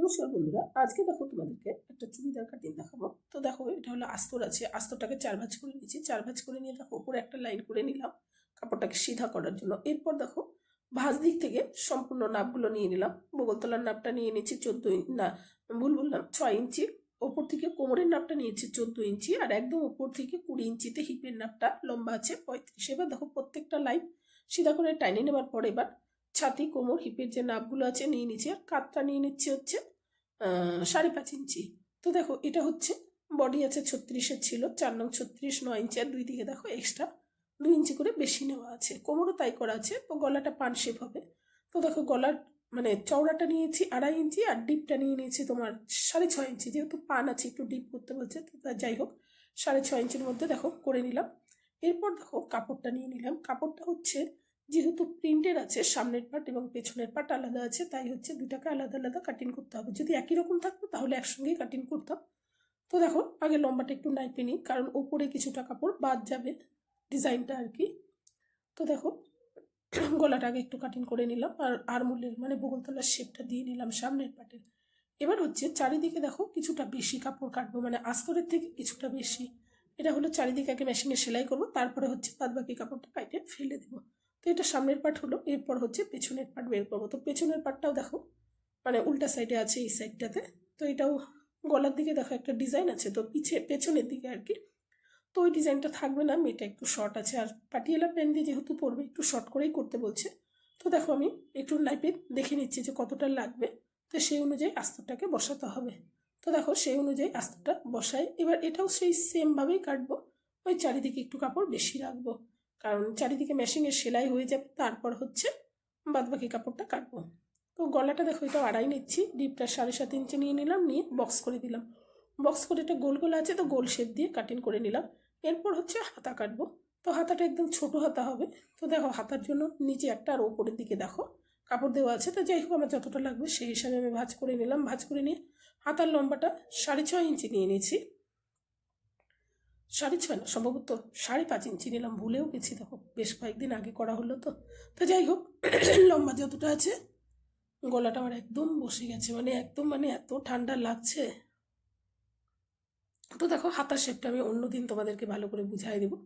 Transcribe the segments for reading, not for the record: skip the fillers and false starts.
নমস্কার বন্ধুরা, আজকে দেখো তোমাদেরকে একটা চুড়িদার কাটিং দেখাবো। তো দেখো এটা হলো আস্তর আছে, আস্তরটাকে 4 ভাঁজ করে নিয়েছি। 4 ভাঁজ করে নিয়ে দেখো উপরে একটা লাইন করে নিলাম কাপড়টাকে সিধা করার জন্য। এরপর দেখো ভাঁজ দিক থেকে সম্পূর্ণ নাপগুলো নিয়ে নিলাম। বগলতলার নাপটা নিয়ে নিয়েছি 14 না ভুল বললাম 6 ইঞ্চি। ওপর থেকে কোমরের নাপটা নিয়েছি 14 ইঞ্চি, আর একদম উপর থেকে 20 ইঞ্চিতে হিপের নাপটা লম্বা আছে 35। এবার দেখো প্রত্যেকটা লাইন সিধা করে টাইনে নেবার পর এবার ছাতি কোমর হিপের যে নাপগুলো আছে নিয়ে নিচ্ছি, আর কাতটা নিয়ে নিচ্ছি হচ্ছে 5.5 ইঞ্চি। তো দেখো এটা হচ্ছে বডি আছে 36-এর ছিল, 4 নং 36 9 ইঞ্চি, আর দুই দিকে দেখো এক্সট্রা 2 ইঞ্চি করে বেশি নেওয়া আছে। কোমরও তাই করা আছে। তো গলাটা পান শেপ হবে। তো দেখো গলার মানে চওড়াটা নিয়েছি 2.5 ইঞ্চি, আর ডিপটা নিয়ে নিয়েছি তোমার 6.5 ইঞ্চি। যেহেতু পান আছে একটু ডিপ করতে বলছে, তো যাই হোক 6.5 ইঞ্চির মধ্যে দেখো করে নিলাম। এরপর দেখো কাপড়টা নিয়ে নিলাম। কাপড়টা হচ্ছে যেহেতু প্রিন্টের আছে, সামনের পার্ট এবং পেছনের পার্ট আলাদা আছে, তাই হচ্ছে দুটাকে আলাদা আলাদা কাটিং করতে হবে। যদি একই রকম থাকতো তাহলে একসঙ্গেই কাটিং করতাম। তো দেখো আগে লম্বাটা একটু নাইপে নিই, কারণ ওপরে কিছুটা কাপড় বাদ যাবে ডিজাইনটা আর কি। তো দেখো গলাটা আগে একটু কাটিং করে নিলাম, আর আরমোলের মানে বগলতলার শেপটা দিয়ে নিলাম সামনের পার্টের। এবার হচ্ছে চারিদিকে দেখো কিছুটা বেশি কাপড় কাটবো, মানে আস্তরের থেকে কিছুটা বেশি। এটা হলো চারিদিকে আগে মেশিনে সেলাই করবো, তারপরে হচ্ছে বাদ বাকি কাপড়টা কাটে ফেলে দেবো। তো এটা সামনের পার্ট হলো। এরপর হচ্ছে পেছনের পার্ট বের করবো। তো পেছনের পার্টটাও দেখো মানে উল্টা সাইডে আছে এই সাইডটাতে। তো এটাও গলার দিকে দেখো একটা ডিজাইন আছে, তো পেছনের দিকে আর কি। তো ওই ডিজাইনটা থাকবে না, মেয়েটা একটু শর্ট আছে, আর পাটিয়ালা প্যান্ট দিয়ে যেহেতু পরবে একটু শর্ট করেই করতে বলছে। তো দেখো আমি একটু নাইপে দেখে নিচ্ছি যে কতটা লাগবে, তো সেই অনুযায়ী আস্তরটাকে বসাতে হবে। তো দেখো সেই অনুযায়ী আস্তরটা বসাই। এবার এটাও সেই সেমভাবেই কাটবো, ওই চারিদিকে একটু কাপড় বেশি রাখবো, কারণ চারিদিকে মেশিনের সেলাই হয়ে যাবে, তারপর হচ্ছে বাদবাকি কাপড়টা কাটবো। তো গলাটা দেখো এটা 2.5 নিচ্ছি, ডিপটা 7.5 ইঞ্চি নিয়ে নিলাম, নিয়ে বক্স করে দিলাম। বক্স করে এটা গোল গোল আছে, তো গোল শেপ দিয়ে কাটিং করে নিলাম। এরপর হচ্ছে হাতা কাটবো। তো হাতাটা একদম ছোট হাতা হবে। তো দেখো হাতার জন্য নিচে একটা আর ওপরের দিকে দেখো কাপড় দেওয়া আছে। তো যাই হোক আমার যতটা লাগবে সেই হিসাবে আমি ভাঁজ করে নিলাম। ভাঁজ করে নিয়ে হাতার লম্বাটা 6.5 ইঞ্চি নিয়ে নিয়েছি। 6.5 না, সম্ভবত 5.5 ইঞ্চি নিলাম, ভুলেও গেছি, দেখো বেশ কয়েকদিন আগে করা হলো তো। তো যাই হোক লম্বা যতটা আছে, গলাটা আমার একদম বসে গেছে, মানে একদম মানে এত ঠান্ডা লাগছে। তো দেখো হাতার শেপটা আমি অন্যদিন তোমাদেরকে ভালো করে বুঝাই দেবো।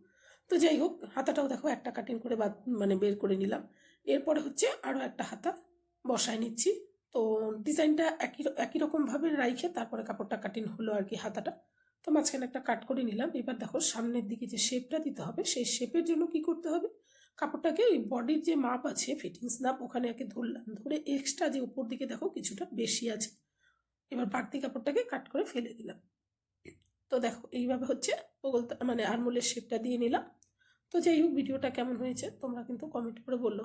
তো যাই হোক হাতাটাও দেখো একটা কাটিং করে মানে বের করে নিলাম। এরপরে হচ্ছে আরও একটা হাতা বসায় নিচ্ছি। তো ডিজাইনটা একই একই রকমভাবে রাইখে তারপরে কাপড়টা কাটিং হলো আর কি হাতাটা। তো মাঝখানে একটা কাট করে নিলাম। এবার দেখো সামনের দিকে যে শেপটা দিতে হবে, সেই শেপের জন্য কি করতে হবে, কাপড়টাকে ওই বডির যে মাপ আছে ফিটিংস নাপ ওখানে আগে ধরলাম, ধরে এক্সট্রা যে উপর দিকে দেখো কিছুটা বেশি আছে, এবার বাড়তি কাপড়টাকে কাট করে ফেলে দিলাম। তো দেখো এইভাবে হচ্ছে মানে আরমোলের শেপটা দিয়ে নিলাম। তো যাই হোক ভিডিওটা কেমন হয়েছে তোমরা কিন্তু কমেন্ট করে বলো।